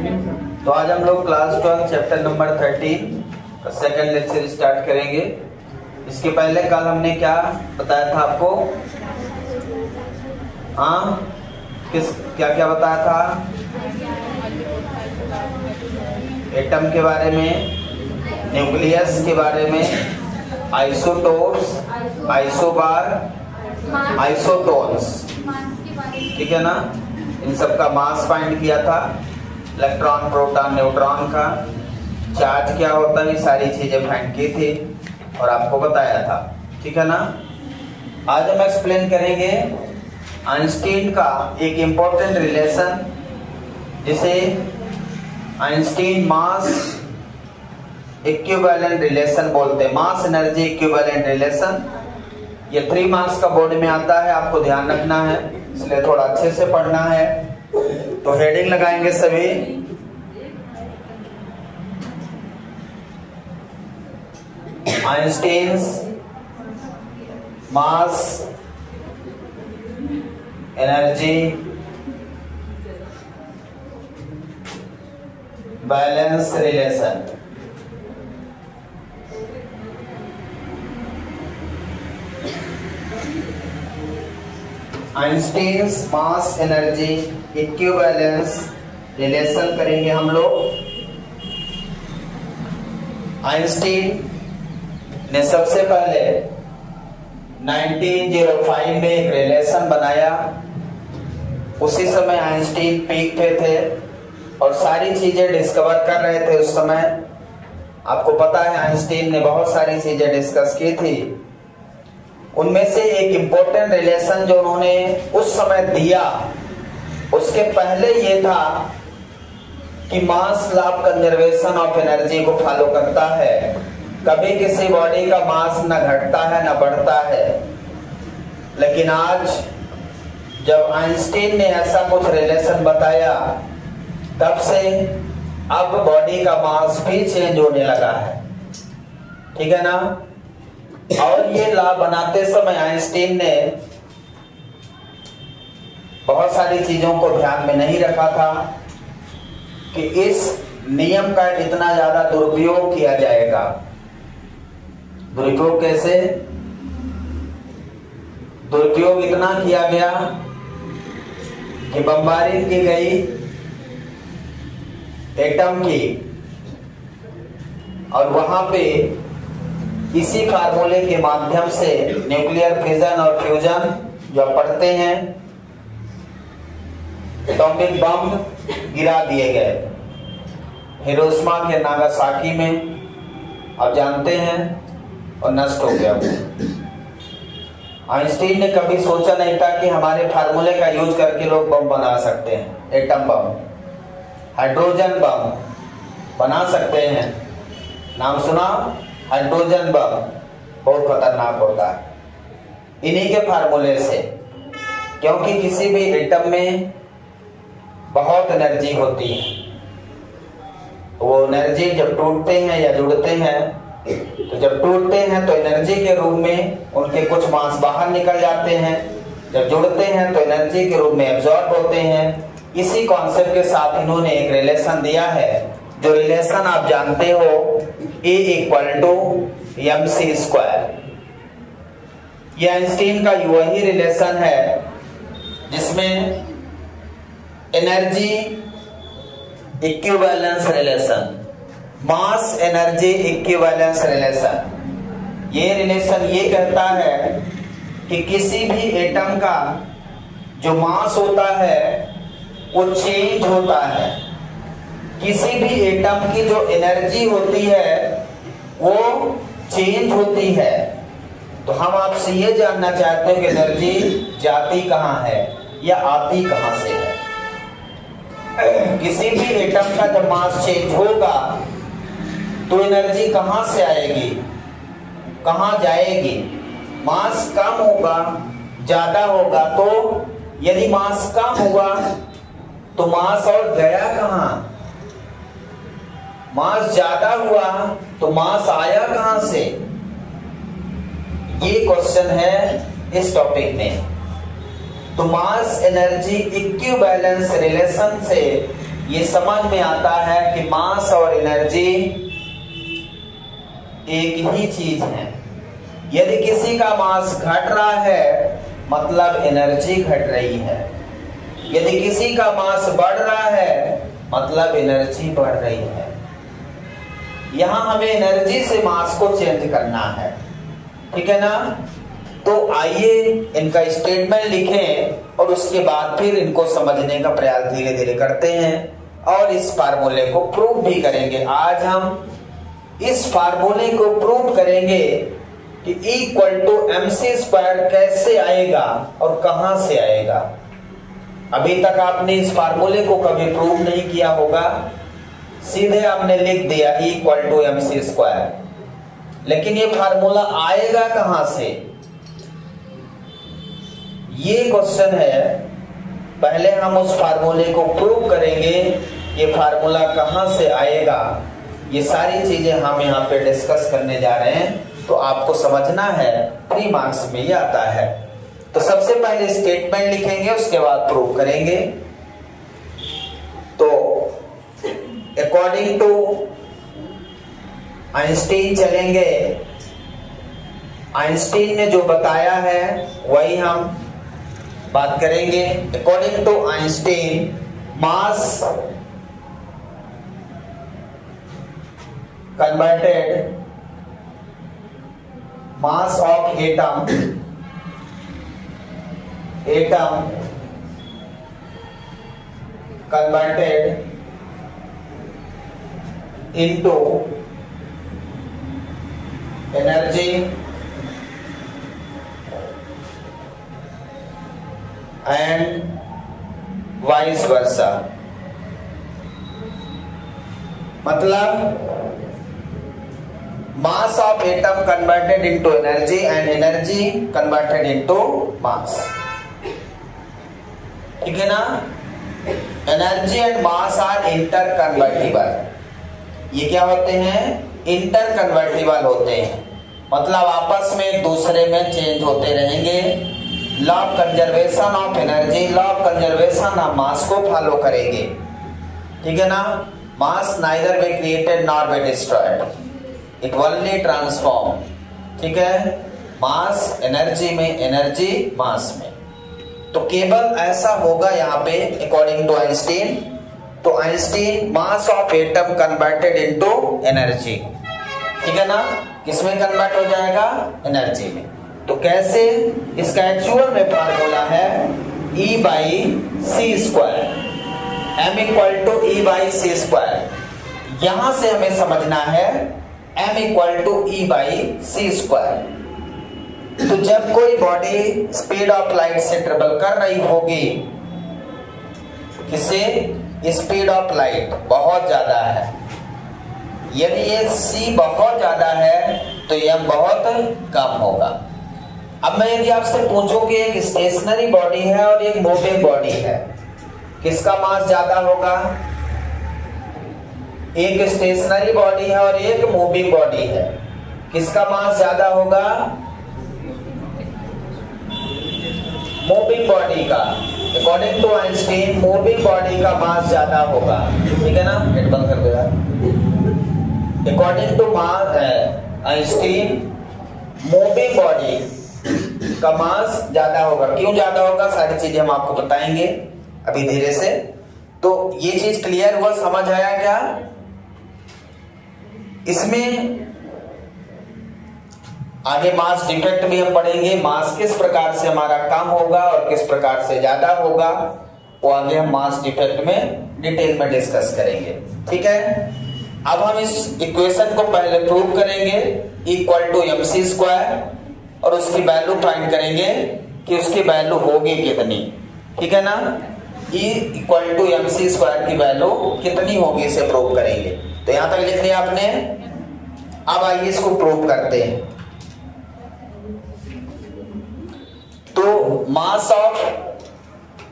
तो आज हम लोग क्लास 12 चैप्टर नंबर 13 का सेकंड लेक्चर स्टार्ट करेंगे। इसके पहले कल हमने क्या बताया था आपको? क्या क्या बताया था? एटम के बारे में, न्यूक्लियस के बारे में, आइसोटोप्स, आइसोबार, आइसोटोन्स, ठीक है ना। इन सब का मास फाइंड किया था, इलेक्ट्रॉन, प्रोटॉन, न्यूट्रॉन का चार्ज क्या होता है, ये सारी चीजें फाइंड की थी और आपको बताया था, ठीक है ना। आज हम एक्सप्लेन करेंगे आइंस्टीन का एक इंपॉर्टेंट रिलेशन, जिसे आइंस्टीन मास इक्विवेलेंट रिलेशन बोलते हैं, मास एनर्जी इक्विवेलेंट रिलेशन। ये 3 मार्क्स का बोर्ड में आता है, आपको ध्यान रखना है, इसलिए थोड़ा अच्छे से पढ़ना है। तो हेडिंग लगाएंगे सभी। Einstein's mass energy balance relation. Einstein's mass energy equivalence relation करेंगे हम लोग। आइंस्टीन ने सबसे पहले 1905 में एक रिलेशन बनाया। उसी समय आइंस्टीन पीक पे थे और सारी चीजें डिस्कवर कर रहे थे उस समय। आपको पता है आइंस्टीन ने बहुत सारी चीजें डिस्कस की थी। उनमें से एक इंपॉर्टेंट रिलेशन जो उन्होंने उस समय दिया, उसके पहले ये था कि मास law of conservation of energy को फॉलो करता है। कभी किसी बॉडी का मास न घटता है न बढ़ता है। लेकिन आज जब आइंस्टीन ने ऐसा कुछ रिलेशन बताया, तब से अब बॉडी का मास भी चेंज होने लगा है, ठीक है ना। और ये लॉ बनाते समय आइंस्टीन ने बहुत सारी चीजों को ध्यान में नहीं रखा था कि इस नियम का इतना ज्यादा दुरुपयोग किया जाएगा। दुरुपयोग कैसे? दुरुपयोग इतना किया गया कि बमबारी की गई एटम की, और वहां पे इसी फार्मूले के माध्यम से न्यूक्लियर फिजन और फ्यूजन जो पढ़ते हैं, एटॉमिक बम गिरा दिए गए हिरोशिमा के नागासाकी में, आप जानते हैं, और नष्ट हो गया। आइंस्टीन ने कभी सोचा नहीं था कि हमारे फार्मूले का यूज करके लोग बम बना सकते हैं। एटम बम, हाइड्रोजन बम बना सकते हैं। नाम सुना? हाइड्रोजन बम बहुत खतरनाक होता है इन्हीं के फार्मूले से, क्योंकि किसी भी एटम में बहुत एनर्जी होती है। वो एनर्जी जब टूटते हैं या जुड़ते हैं, तो जब टूटते हैं तो एनर्जी के रूप में उनके कुछ मास बाहर निकल जाते हैं, जब जुड़ते हैं तो एनर्जी के रूप में एब्जॉर्ब होते हैं। इसी कॉन्सेप्ट के साथ इन्होंने एक रिलेशन दिया है, जो रिलेशन आप जानते हो, A = mc²। यह आइंस्टीन का वही रिलेशन है जिसमें energy equivalence relation, mass energy equivalence relation. ये रिलेशन ये कहता है कि किसी भी एटम का जो मास होता है वो चेंज होता है। किसी भी एटम की जो एनर्जी होती है वो चेंज होती है। तो हम आपसे ये जानना चाहते हैं कि एनर्जी जाती कहाँ है या आती कहाँ से है। किसी भी एटम का जब मास चेंज होगा तो एनर्जी कहाँ से आएगी, कहाँ जाएगी? मास कम होगा, ज्यादा होगा। तो यदि मास कम हुआ तो मास और गया कहाँ? मास ज्यादा हुआ तो मास आया कहां से? ये क्वेश्चन है इस टॉपिक में। तो मास एनर्जी इक्विवेलेंस रिलेशन से ये समझ में आता है कि मास और एनर्जी एक ही चीज है। यदि किसी का मास घट रहा है मतलब एनर्जी घट रही है, यदि किसी का मास बढ़ रहा है मतलब एनर्जी बढ़ रही है। यहां हमें एनर्जी से मास को चेंज करना है, ठीक है ना। तो आइए इनका स्टेटमेंट लिखें और उसके बाद फिर इनको समझने का प्रयास धीरे धीरे करते हैं और इस फार्मूले को प्रूव भी करेंगे। आज हम इस फार्मूले को प्रूव करेंगे कि E=mc² कैसे आएगा और कहां से आएगा। अभी तक आपने इस फार्मूले को कभी प्रूव नहीं किया होगा, सीधे आपने लिख दिया E=mc², लेकिन ये फार्मूला आएगा कहां से, ये क्वेश्चन है। पहले हम उस फार्मूले को प्रूव करेंगे, ये फार्मूला कहां से आएगा, ये सारी चीजें हम यहाँ पे डिस्कस करने जा रहे हैं। तो आपको समझना है, 3 मार्क्स में ये आता है। तो सबसे पहले स्टेटमेंट लिखेंगे, उसके बाद प्रूव करेंगे। तो अकॉर्डिंग टू आइंस्टीन चलेंगे। आइंस्टीन ने जो बताया है वही हम बात करेंगे। According to Einstein, mass converted, mass of atom converted into energy and vice versa। मतलब mass of atom converted into energy and energy converted into mass, ठीक है ना। Energy and mass are interconvertible. ये क्या होते हैं? Inter convertible होते हैं, मतलब आपस में एक दूसरे में चेंज होते रहेंगे। Law of conservation of energy, law of conservation of mass को फॉलो करेंगे, ठीक है ना। Mass neither be created nor be destroyed, it only transform, ठीक है। मास एनर्जी में, एनर्जी मास में। तो केवल ऐसा होगा यहाँ पे अकॉर्डिंग टू आइंस्टीन। तो Einstein, mass of atom converted into energy, ठीक है ना। किसमें कन्वर्ट हो जाएगा? एनर्जी में। तो कैसे? इसका एक्चुअल में फार्मूला है E/c², m=E/c²। यहां से हमें समझना है m=E/c²। तो जब कोई बॉडी स्पीड ऑफ लाइट से ट्रेवल कर रही होगी, किससे? स्पीड ऑफ लाइट बहुत ज्यादा है, यदि ये c बहुत ज्यादा है तो m बहुत कम होगा। अब मैं यदि आपसे पूछूं कि एक स्टेशनरी बॉडी है और एक मूविंग बॉडी है, किसका मास ज्यादा होगा? एक स्टेशनरी बॉडी है और एक मूविंग बॉडी है, किसका मास ज्यादा होगा? मूविंग बॉडी का। According to Einstein, moving body का मास ज्यादा होगा, ठीक है ना। नेट बंद कर दो यार। According to Einstein, moving body का मास ज्यादा होगा। क्यों ज्यादा होगा? सारी चीजें हम आपको बताएंगे अभी धीरे से। तो ये चीज क्लियर हुआ, समझ आया क्या? इसमें आगे मास डिफेक्ट भी हम पढ़ेंगे, मास किस प्रकार से हमारा कम होगा और किस प्रकार से ज्यादा होगा, वो आगे हम मास डिफेक्ट में डिटेल में डिस्कस करेंगे, ठीक है। अब हम इस इक्वेशन को पहले प्रूव करेंगे, E=mc² और उसकी वैल्यू फाइंड करेंगे कि उसकी वैल्यू होगी कितनी, ठीक है ना। E=mc² की वैल्यू कितनी होगी इसे प्रूव करेंगे। तो यहां तक लिख लिया आपने। अब आइए इसको प्रूव करते हैं। तो मास ऑफ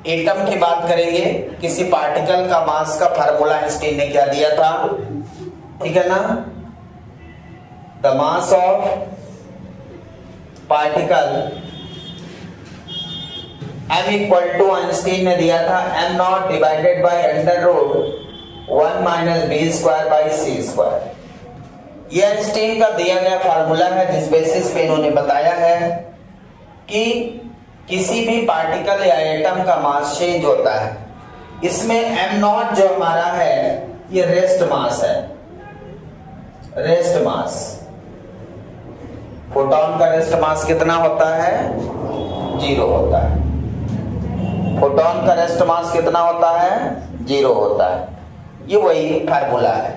एटम की बात करेंगे, किसी पार्टिकल का मास का फार्मूला आइंस्टीन ने क्या दिया था, ठीक है ना। The mass of particle m = Einstein ने दिया था m0 / √2 1 minus b square by c square. ये आइंस्टीन का दिया गया फार्मूला है जिस बेसिस पे इन्होंने बताया है कि किसी भी पार्टिकल या एटम का मास चेंज होता है। इसमें m0 जो हमारा है ये रेस्ट मास है, रेस्ट मास। फोटोन का रेस्ट मास कितना होता है? 0 होता है। फोटोन का रेस्ट मास कितना होता है? 0 होता है। ये वही फार्मूला है,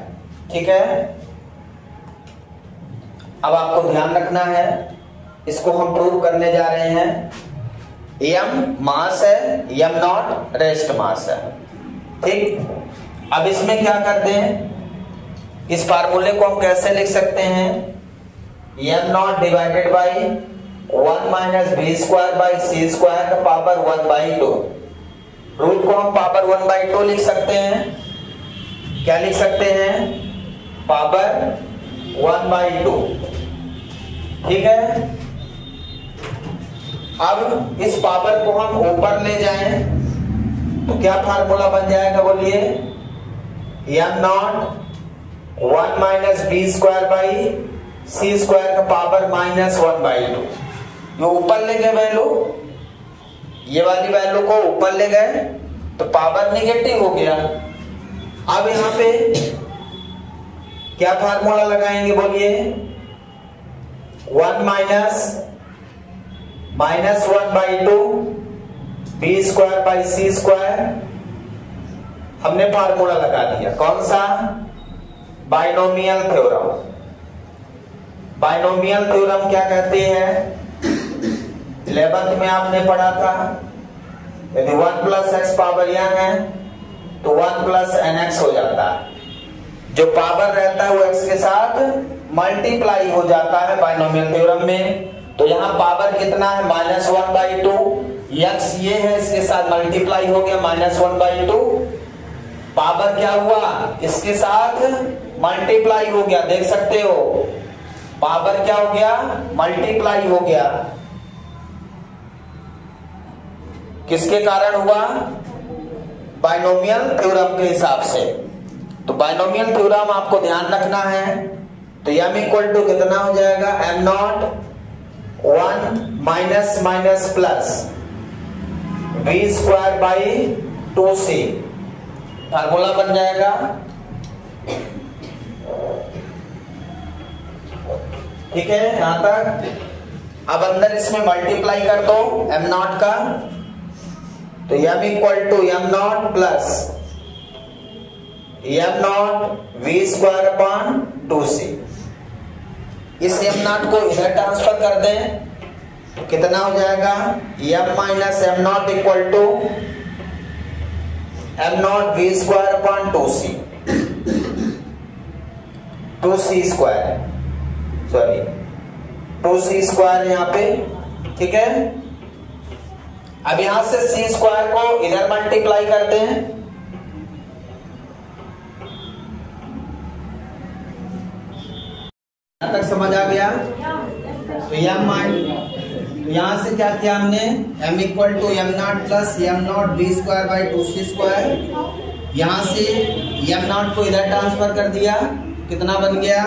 ठीक है। अब आपको ध्यान रखना है, इसको हम प्रूव करने जा रहे हैं। m मास है, m0 रेस्ट मास है, ठीक। अब इसमें क्या करते हैं, इस फार्मूले को हम कैसे लिख सकते हैं? m0 divided by 1 minus b square by c square का पावर 1/2। रूट को हम पावर 1/2 लिख सकते हैं। क्या लिख सकते हैं? पावर 1/2, ठीक है। अब इस पावर को हम ऊपर ले जाएं तो क्या फार्मूला बन जाएगा? बोलिए, m0 1 minus b square by c square का पावर -1/2। ये ऊपर ले गए वैल्यू, ये वाली वैल्यू को ऊपर ले गए तो पावर नेगेटिव हो गया। अब यहां पे क्या फार्मूला लगाएंगे? बोलिए, 1 minus 1/2 b square by c square. हमने फार्मूला लगा दिया, कौन सा? Binomial theorem. बाइनोमियल थ्योरम क्या कहते हैं? 11th में आपने पढ़ा था, यदि 1 प्लस एक्स पावर n है तो 1 प्लस nx हो जाता है। जो पावर रहता है वो x के साथ मल्टीप्लाई हो जाता है बाइनोमियल थ्योरम में। तो यहाँ पावर कितना है? -1/2। x ये है, इसके साथ मल्टीप्लाई हो गया, -1/2। पावर क्या हुआ? इसके साथ मल्टीप्लाई हो गया, देख सकते हो। पावर क्या हो गया? मल्टीप्लाई हो गया। किसके कारण हुआ? बाइनोमियल थ्योरम के हिसाब से। तो बाइनोमियल थ्योरम आपको ध्यान रखना है। तो m इक्वल टू कितना हो जाएगा? m0 1 minus minus plus b square by 2c formula बन जाएगा। ठीक है, यहां तक। अब अंदर इसमें मल्टीप्लाई कर दो m0 का, तो m equal to m0 plus m0 v square upon 2c। इस m0 को इधर ट्रांसफर कर दें तो कितना हो जाएगा? m minus m0 equal to m0 v square upon 2c, 2c square, sorry 2c square यहाँ पे, ठीक है। अब यहां से c स्क्वायर को इधर मल्टीप्लाई करते हैं, यहां तक समझ आ गया? तो यहां से क्या किया हमने? m equal to m0 plus m0 v square by 2c square. यहां से m0 को इधर ट्रांसफर कर दिया, कितना बन गया?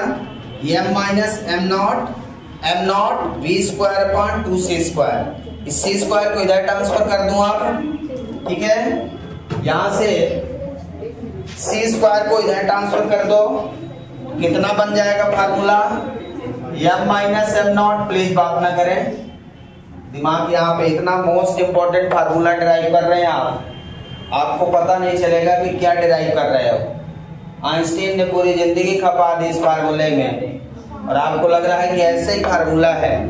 m minus m0 v square upon 2c square. इस c स्क्वायर को इधर ट्रांसफर कर दूं आप, ठीक है। यहां से c स्क्वायर को इधर ट्रांसफर कर दो, कितना बन जाएगा formula? m minus m0। Please बात ना करें, दिमाग यहाँ पे इतना मोस्ट इंपोर्टेंट फार्मूला डिराइव कर रहे हैं आप, आपको पता नहीं चलेगा कि क्या डिराइव कर रहे हो। आइंस्टीन ने पूरी जिंदगी खपा दी इस फार्मूले में और आपको लग रहा है कि ऐसे ही फार्मूला है।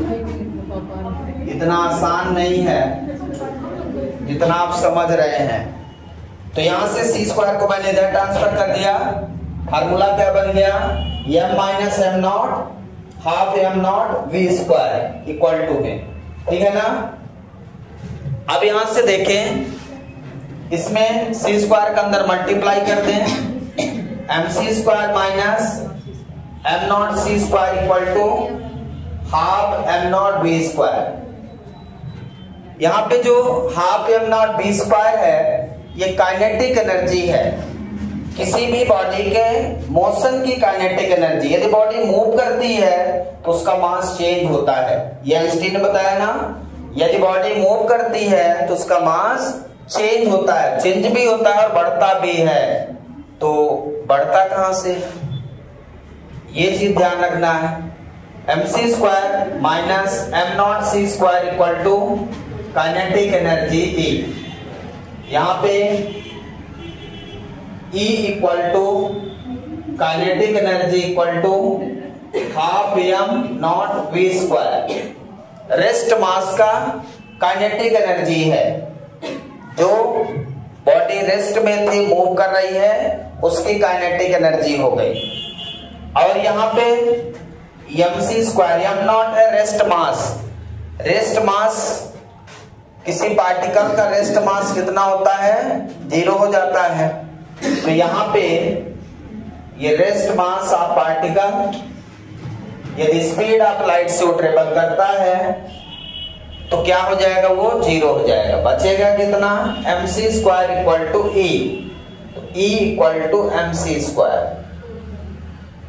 इतना आसान नहीं है जितना आप समझ रहे हैं। तो यहां से c स्क्वायर को मैंने इधर ट्रांसफर कर दिया, फार्मूला क्या बन गया? m minus m0 half m0 v square equal to में, ठीक है ना। अब यहां से देखें, इसमें c स्क्वायर का अंदर मल्टीप्लाई कर दें, mc square minus m0 c square equal to half m0 v square. यहां पे जो हाफ m0 v स्क्वायर है ये काइनेटिक एनर्जी है, किसी भी बॉडी के मोशन की काइनेटिक एनर्जी, यदि बॉडी मूव करती है तो उसका मास चेंज होता है। ये आइंस्टीन ने बताया ना, यदि बॉडी मूव करती है तो उसका मास चेंज होता है, चेंज भी होता है और बढ़ता भी है। तो बढ़ता कहां से, ये चीज ध्यान रखना है। mc² minus m0c² equal to kinetic energy E। यहां पे E equal to kinetic energy equal to half m0v²। Rest mass का काइनेटिक एनर्जी है, जो बॉडी रेस्ट में थी, मूव कर रही है, उसकी काइनेटिक एनर्जी हो गई। और यहाँ पे mc², m0 है रेस्ट मास। रेस्ट मास, किसी पार्टिकल का रेस्ट मास कितना होता है, 0 हो जाता है। तो यहाँ पे ये रेस्ट मास ऑफ पार्टिकल, यदि स्पीड ऑफ लाइट से वो ट्रेवल करता है तो क्या हो जाएगा, वो 0 हो जाएगा। बचेगा कितना, mc² इक्वल टू E। तो E इक्वल टू mc²।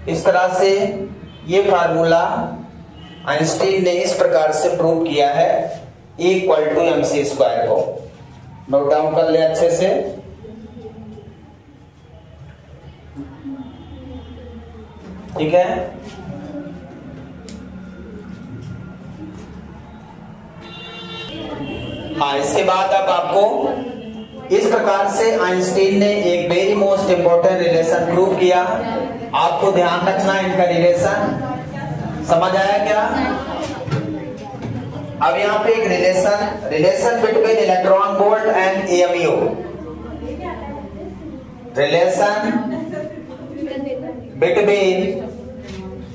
इस तरह से ये फार्मूला आइंस्टीन ने इस प्रकार से प्रूव किया है, E इक्वल टू mc² को। नोट डाउन कर ले अच्छे से। ठीक है, हाँ। इसके बाद अब आपको इस प्रकार से आइंस्टीन ने एक very most important relation prove किया। आपको ध्यान रखना इनका रिलेशन, समझ आया क्या? अब यहाँ पे एक relation between electron volt and EMU। Relation between,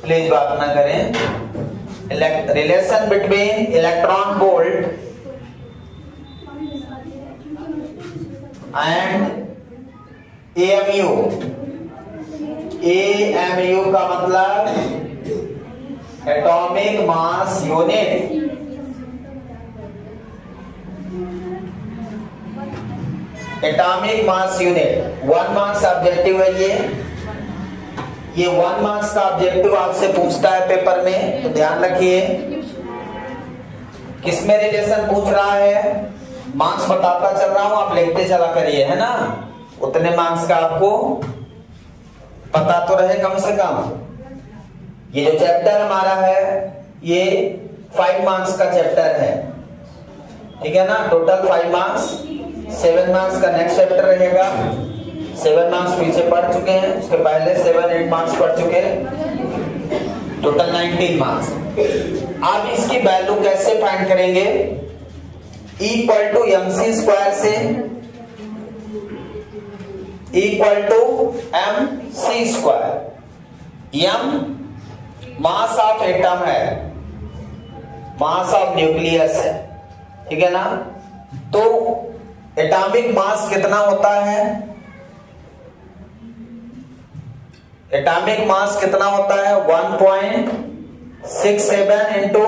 please बात ना करें, relation between electron volt and EMU। EMU का मतलब atomic mass unit. Atomic mass unit 1 marks objective है। ये 1 मार्क्स का ऑब्जेक्टिव आपसे पूछता है पेपर में, तो ध्यान रखिए। किसमें रिलेशन पूछ रहा है, मार्क्स बताता चल रहा हूं, आप लिखते चला करिए, है ना। उतने मार्क्स का आपको पता तो रहे कम से कम। ये जो चैप्टर हमारा है ये 5 मार्क्स का चैप्टर है, ठीक है ना। टोटल 5 मार्क्स, 7 मार्क्स का नेक्स्ट चैप्टर रहेगा। 7 मार्क्स पीछे पढ़ चुके हैं, उसके पहले 7-8 मार्क्स पढ़ चुके हैं, टोटल 19 मार्क्स। आप इसकी वैल्यू कैसे फाइंड करेंगे, इक्वल टू mc² से equal to mc²। m mass of atom है, मास ऑफ न्यूक्लियस है, ठीक है ना। तो एटॉमिक मास कितना होता है, एटॉमिक मास कितना होता है, 1.67 इंटू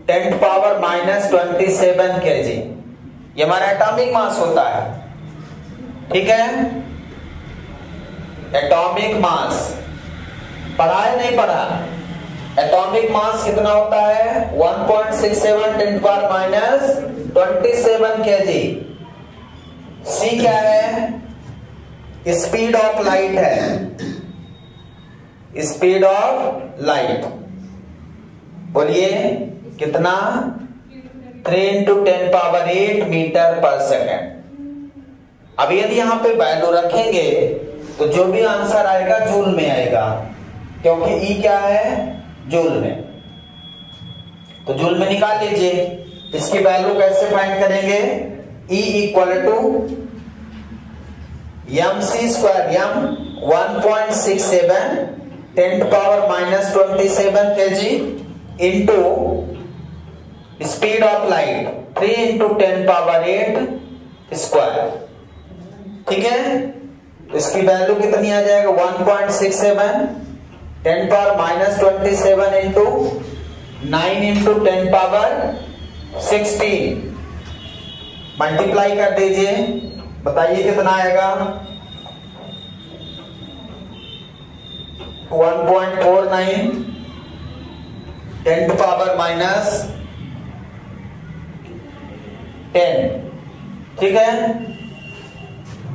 10⁻⁻27 kg। ये हमारा एटॉमिक मास होता है, ठीक है। एटॉमिक मास पढ़ा है नहीं पढ़ा, एटॉमिक मास कितना होता है, 1.67 10⁻⁻27 kg। C क्या है, स्पीड ऑफ लाइट है, स्पीड ऑफ लाइट। बोलिए कितना, 3 × 10⁸ मीटर पर सेकेंड। अब यदि यहां पे वैल्यू रखेंगे तो जो भी आंसर आएगा जूल में आएगा, क्योंकि E क्या है, जूल में। तो जूल में निकाल लीजिए। इसकी वैल्यू कैसे फाइंड करेंगे, E equal to mc², m 1.67 10⁻⁻27 kg into speed of light 3 × 10⁸²। ठीक है, इसकी वैल्यू कितनी आ जाएगा, 1.67 10⁻⁻27 इंटू 9 × 10⁻16 मल्टीप्लाई कर दीजिए, बताइए कितना आएगा। 1.49 10 to पावर माइनस 10। ठीक है,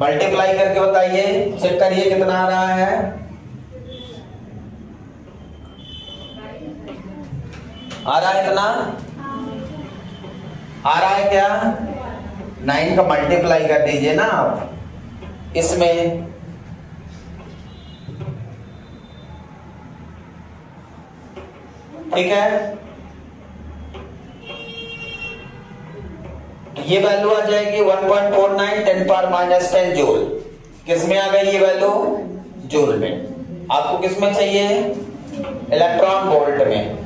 मल्टीप्लाई करके बताइए, चेक करिए कितना आ रहा है। आ रहा है कितना? आ रहा है क्या? 9 का मल्टीप्लाई कर दीजिए ना आप इसमें। ठीक है, तो ये वैल्यू आ जाएगी 1.49 10 पावर माइनस 10 जूल। किस में आ गई ये वैल्यू? जूल में। आपको किस में चाहिए? इलेक्ट्रॉन वोल्ट में।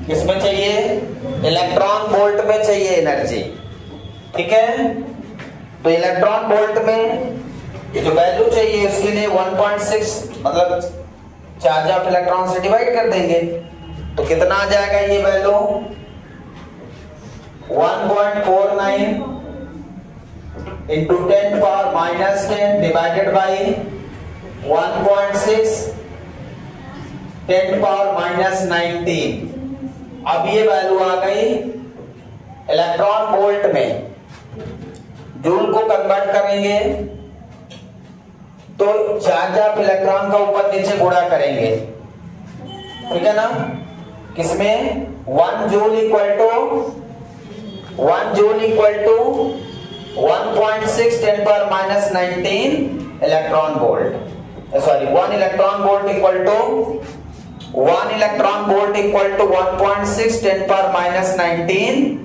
किस में चाहिए? इलेक्ट्रॉन वोल्ट में चाहिए एनर्जी। ठीक है, तो इलेक्ट्रॉन वोल्ट में जो वैल्यू चाहिए उसके लिए 1.6 मतलब चार्ज ऑफ इलेक्ट्रॉन से डिवाइड कर देंगे, तो कितना आ जाएगा ये value? 1.49 into 10 power minus 10 divided by 1.6 10 power minus 19। अब ये वैल्यू आ गई इलेक्ट्रॉन वोल्ट में। जूल को कन्वर्ट करेंगे तो चार्ज ऑफ इलेक्ट्रॉन का ऊपर नीचे गुणा करेंगे। ठीक है ना, किसमें? 1 joule equal to 1.6 10 power minus 19 electron volt. Sorry, 1 electron volt equal to 1.6 10 power minus 19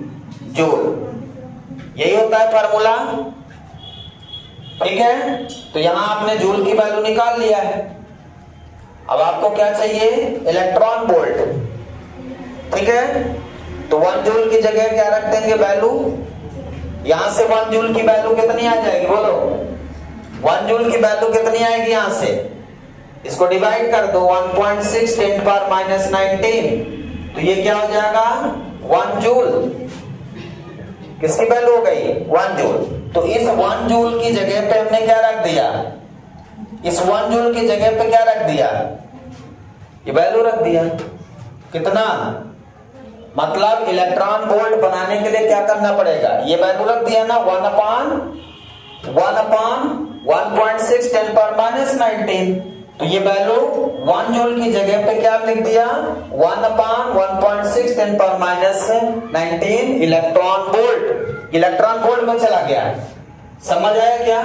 joule. यही होता है फार्मूला। ठीक है, तो यहां आपने जूल की वैल्यू निकाल लिया है। अब आपको क्या चाहिए? Electron volt. ठीक है, तो 1 जूल की जगह क्या रख देंगे वैल्यू? यहां से 1 जूल की वैल्यू कितनी आ जाएगी? बोलो, 1 जूल की वैल्यू कितनी आएगी? यहां से इसको डिवाइड कर दो 1.6 10 पावर माइनस 19, तो ये क्या हो जाएगा? 1 जूल। किसकी वैल्यू हो गई? 1 जूल। तो इस 1 जूल की जगह पे हमने क्या रख दिया? इस 1 जूल की जगह पे क्या रख दिया? ये वैल्यू रख दिया। कितना? मतलब इलेक्ट्रॉन वोल्ट बनाने के लिए क्या करना पड़ेगा? ये वैल्यू रख दिया ना, 1/1.6 10 पावर माइनस 19। तो ये वैल्यू 1 जूल की जगह पे क्या लिख दिया? 1/1.6 10 power minus 19 electron volt. Electron volt में चला गया। समझ आया क्या?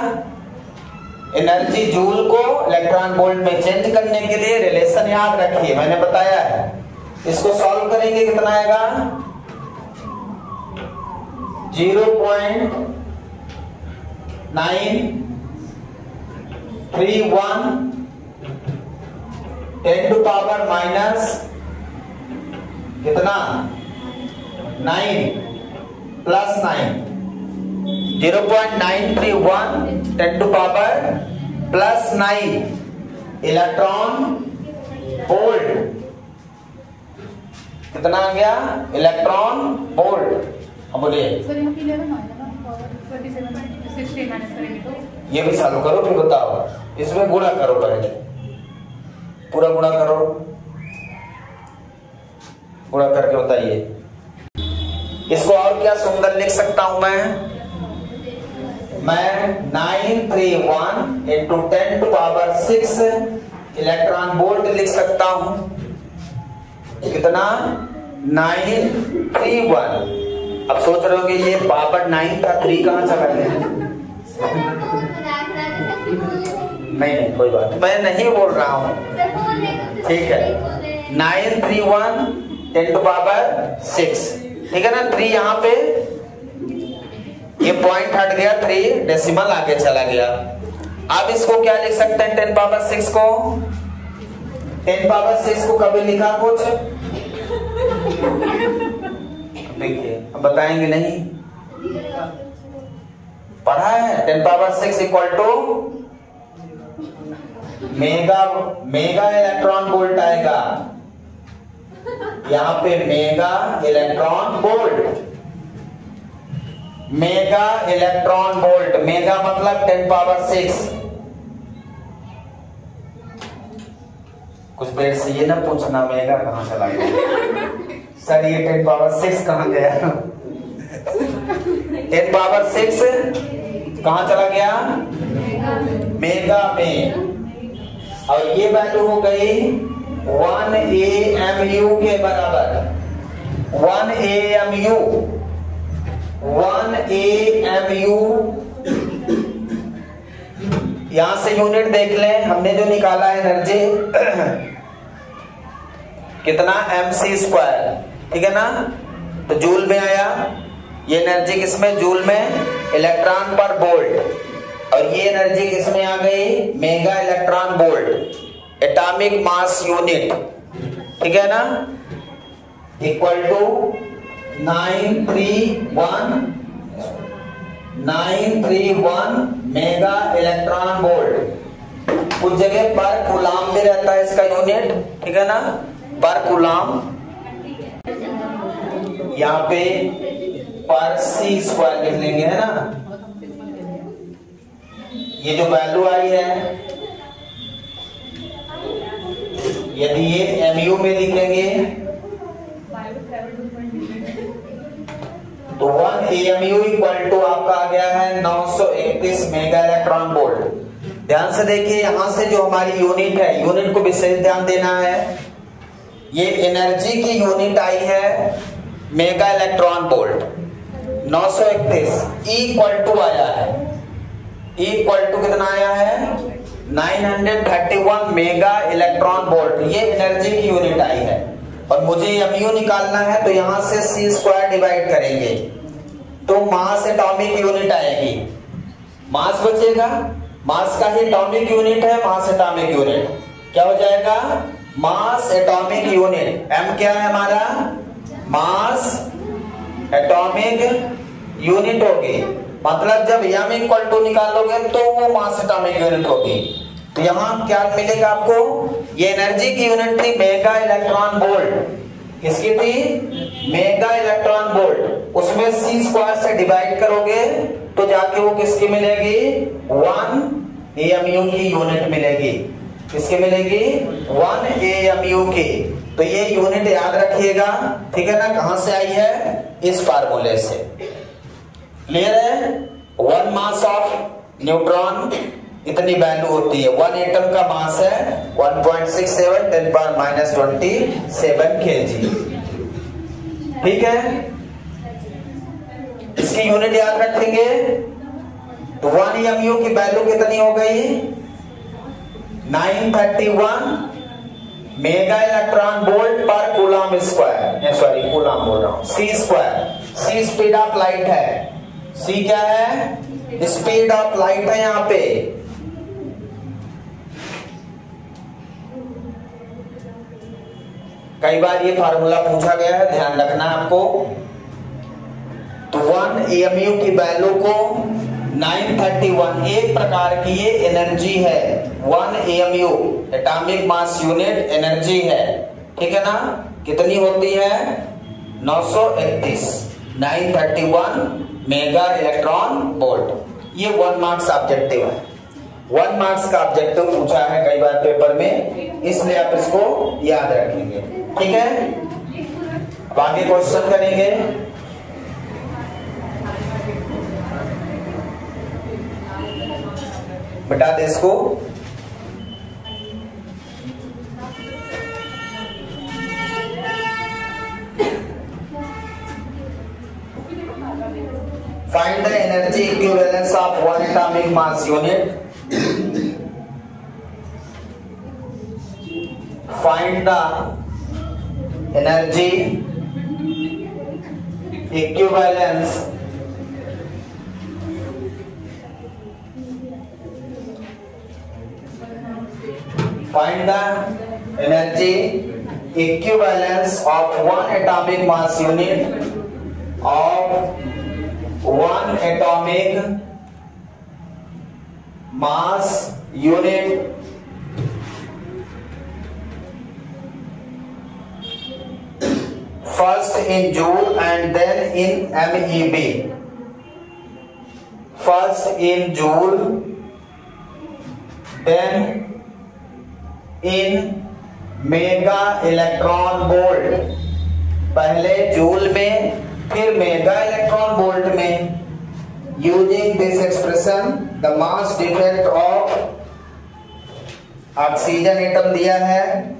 एनर्जी जूल को इलेक्ट्रॉन वोल्ट में चेंज करने के लिए रिलेशन याद रखिए, मैंने बताया है। इसको सॉल्व करेंगे, कितना आएगा? 0.931 10 टू पावर माइनस कितना? 9 plus 9 0.931 10 to power plus 9 electron volt. कितना आ गया? Electron volt. अब बोलिए, ये भी चालू करो फिर बताओ। इसमें गुणा करो, पहले पूरा गुणा करो, गुणा करके बताइए। इसको और क्या सुंदर लिख सकता हूं मैं 931 into 10 to power 6 electron volt लिख सकता हूं। कितना? 931। अब सोच रहे हो कि ये पावर 9 का 3 कहां चला गया? नहीं, कोई बात नहीं, मैं नहीं बोल रहा हूं। ठीक है, 931 10 टू पावर 6। ठीक है ना, 3 यहाँ पे ये पॉइंट हट गया, 3 डेसिमल आगे चला गया। अब इसको क्या लिख सकते हैं? 10 पावर 6 को 10 पावर 6 को कभी लिखा कुछ? देखिए, अब बताएंगे नहीं, पढ़ा है। 10 power 6 equal to mega electron volt आएगा। यहां पे mega electron volt, mega electron volt, mega मतलब 10 पावर 6। कुछ देर से ये ना पूछना मेगा कहाँ चला गया सर, ये 10 पावर 6 कहाँ गया 10 पावर 6 कहाँ चला गया, मेगा में। और ये वैल्यू हो गई 1 AMU के बराबर, 1 AMU, 1 AMU। यहां से यूनिट देख लें, हमने जो निकाला है एनर्जी कितना, mc², ठीक है ना। तो जूल में आया, ये एनर्जी किसमें, जूल में, इलेक्ट्रॉन पर वोल्ट। और ये एनर्जी किसमें आ गई, mega electron volt, atomic mass unit, ठीक है ना, equal to 931 mega electron volt. कुछ जगह पर कूलाम भी रहता है इसका यूनिट, ठीक है ना, पर कूलाम, यहाँ पे पर c² लिख लेंगे, है ना। ये जो वैल्यू आई है, यदि ये mu में लिखेंगे तो 1 AMU इक्वल टू आपका आ गया है 931 मेगा इलेक्ट्रॉन वोल्ट। ध्यान से देखिए, यहां से जो हमारी यूनिट है, यूनिट को विशेष ध्यान देना है। ये एनर्जी की यूनिट आई है mega electron volt, 931 equal to आया है, इक्वल टू कितना आया है, 931 मेगा इलेक्ट्रॉन वोल्ट। ये एनर्जी की यूनिट आई है। और मुझे mu निकालना है, तो यहां से c² डिवाइड करेंगे तो मास एटॉमिक यूनिट आएगी, मास बचेगा, मास का ही एटॉमिक यूनिट है, मास एटॉमिक यूनिट क्या हो जाएगा, मास एटॉमिक यूनिट। m क्या है हमारा, मास एटॉमिक यूनिट होगी। मतलब जब m इक्वल टू निकालोगे तो वो मास एटॉमिक यूनिट होगी। तो यहां क्या मिलेगा आपको, ये एनर्जी की यूनिट थी मेगा इलेक्ट्रॉन वोल्ट, किसकी थी, मेगा इलेक्ट्रॉन वोल्ट। उसमें c² से डिवाइड करोगे तो जाके वो किसकी मिलेगी, 1 AMU की यूनिट मिलेगी। किसकी मिलेगी, 1 AMU की। तो ये यूनिट याद रखिएगा, ठीक है ना। कहां से आई है, इस फार्मूले से। क्लियर है। 1 मास ऑफ न्यूट्रॉन इतनी वैल्यू होती है। 1 एटम का मास है 1.67 10⁻27 kg, ठीक है। इसकी यूनिट याद रखेंगे तो 1 AMU की वैल्यू कितनी हो गई, 931 मेगा इलेक्ट्रॉन वोल्ट पर कूलम स्क्वायर, सॉरी कूलम बोल रहा हूं, c²। c speed of light है, c क्या है, स्पीड ऑफ लाइट है यहां पे। कई बार ये फार्मूला पूछा गया है, ध्यान रखना आपको। तो 1 AMU की वैल्यू को 931, एक प्रकार की ये एनर्जी है। 1 AMU atomic mass unit energy है, ठीक है ना। कितनी होती है, 931, 931 मेगा इलेक्ट्रॉन वोल्ट। ये 1 मार्क्स ऑब्जेक्टिव है, 1 मार्क्स का ऑब्जेक्टिव पूछा है कई बार पेपर में, इसलिए आप इसको याद रखेंगे, ठीक है। अब आगे क्वेश्चन करेंगे। बता दे इसको। Find the energy equivalence of 1 atomic mass unit. Find the energy equivalence of 1 atomic mass unit of 1 atomic mass unit first in joule and then in MeV. First in joule, then in mega electron volt, पहले joule में फिर mega electron volt में। Using this expression the mass defect of oxygen atom दिया है,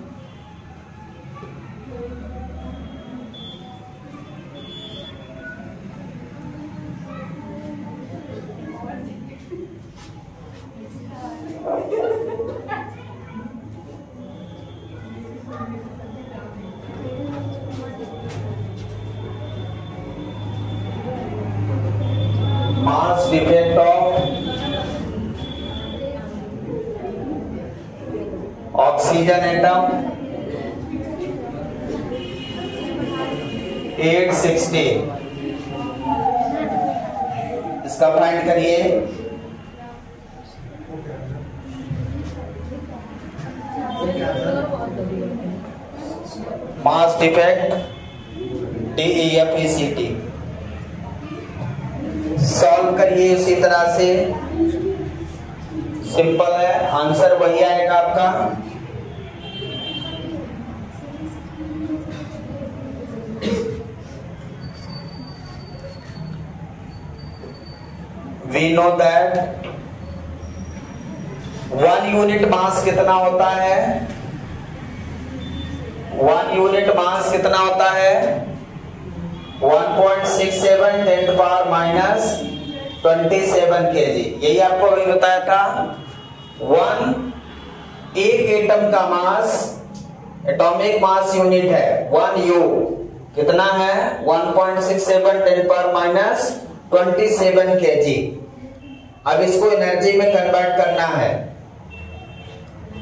mass defect of oxygen atom 860, इसका find करिए। Mass defect DEFECT solve करिए उसी तरह से, सिंपल है, आंसर वही आएगा आपका। We know that 1 unit mass कितना होता है? 1 यूनिट मास कितना होता है? 1.67 10 to power minus 27 kg। यही आपको अभी बताया था। एक एटम का मास, एटॉमिक मास यूनिट है 1 U, कितना है? 1.67 10 to power minus 27 kg। अब इसको एनर्जी में कन्वर्ट करना है,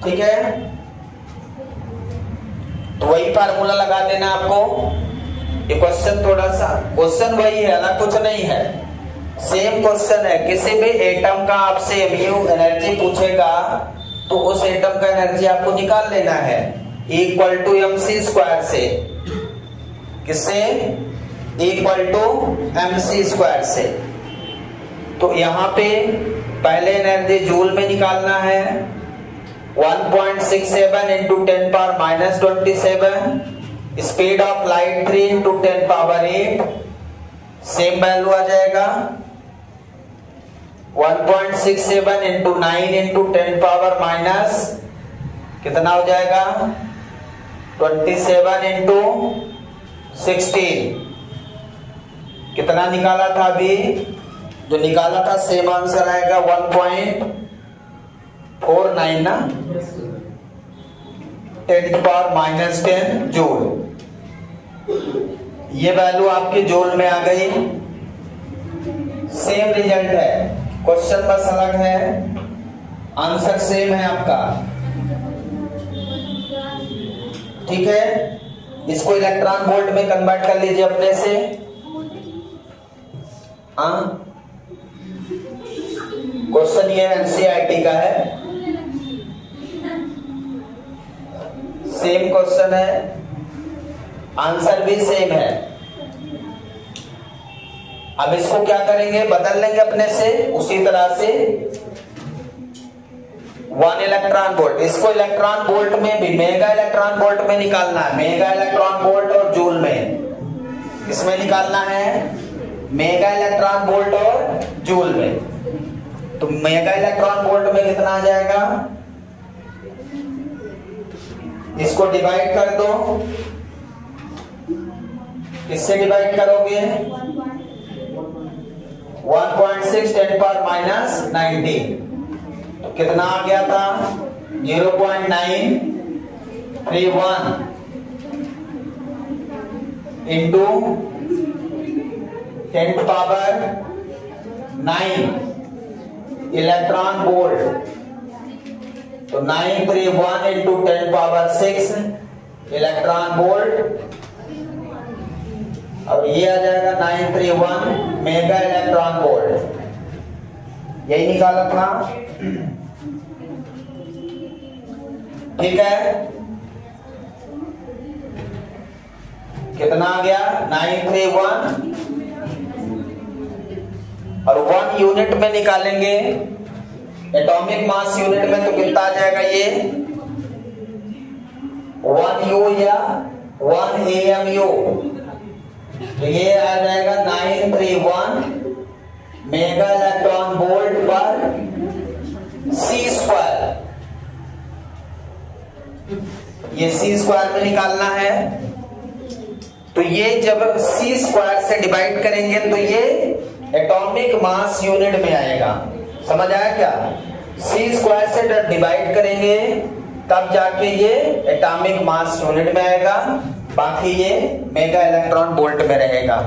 ठीक है? तो वही फार्मूला लगा देना आपको। ये क्वेश्चन थोड़ा सा, क्वेश्चन वही है, अलग कुछ नहीं है, सेम क्वेश्चन है। किसी भी एटम का आपसे mu एनर्जी पूछेगा तो उस एटम का एनर्जी आपको निकाल लेना है, इक्वल टू mc² से। किससे? इक्वल टू mc² से। तो यहां पे पहले एनर्जी जूल में निकालना है, 1.67 into 10 power minus 27, speed of light 3 into 10 power 8, same value आ जाएगा। 1.67 into 9 into 10 power minus कितना हो जाएगा? 27 into 16। कितना निकाला था अभी? जो निकाला था सेम आंसर आएगा 1.49 ना, 10 to power minus 10 जूल। ये वैल्यू आपकी जूल में आ गई। सेम रिजल्ट है, क्वेश्चन बस अलग है, आंसर सेम है आपका, ठीक है? इसको इलेक्ट्रॉन वोल्ट में कन्वर्ट कर लीजिए अपने से। हाँ, क्वेश्चन ये एनसीईआरटी का है, सेम क्वेश्चन है, आंसर भी सेम है। अब इसको क्या करेंगे? बदल लेंगे अपने से उसी तरह से 1 इलेक्ट्रॉन वोल्ट। इसको इलेक्ट्रॉन वोल्ट में भी, मेगा इलेक्ट्रॉन वोल्ट में निकालना है, मेगा इलेक्ट्रॉन वोल्ट और जूल में। इसमें निकालना है मेगा इलेक्ट्रॉन वोल्ट और जूल में। तो मेगा इलेक्ट्रॉन वोल्ट में कितना आ जाएगा? इसको डिवाइड कर दो, किससे डिवाइड करोगे? 1.6 10 power minus 19, तो कितना आ गया था? 0.931 into 10 to power 9 electron volt. तो 931 इंटू 10 power 6 इलेक्ट्रॉन वोल्ट। अब ये आ जाएगा 931 मेगा इलेक्ट्रॉन वोल्ट। यही निकाला था, ठीक है? कितना आ गया? 931, और 1 यूनिट में निकालेंगे, एटॉमिक मास यूनिट में, तो कितना आ जाएगा? ये 1 U या 1 AMU, तो ये आ जाएगा 931 मेगा इलेक्ट्रॉन वोल्ट पर C स्क्वायर। ये C स्क्वायर में निकालना है, तो ये जब C स्क्वायर से डिवाइड करेंगे तो ये एटॉमिक मास यूनिट में आएगा। समझ आया क्या? C स्क्वायर से डिवाइड करेंगे तब जाके ये एटॉमिक मास यूनिट में आएगा, बाकी ये मेगा इलेक्ट्रॉन वोल्ट में रहेगा।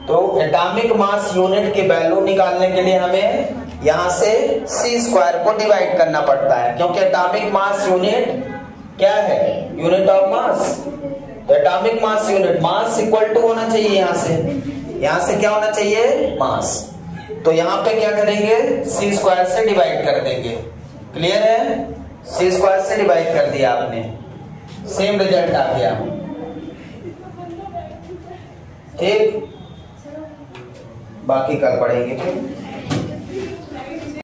तो एटॉमिक मास यूनिट की वैल्यू निकालने के लिए हमें यहां से C स्क्वायर को डिवाइड करना पड़ता है, क्योंकि एटॉमिक मास यूनिट क्या है? Unit of mass. Atomic mass unit, mass equal to होना चाहिए यहां से क्या होना चाहिए? मास। तो यहां पे क्या करेंगे? C स्क्वायर से डिवाइड कर देंगे। क्लियर है? C स्क्वायर से डिवाइड कर दिया आपने, सेम रिजल्ट आ गया। ठीक, बाकी कल पढ़ेंगे।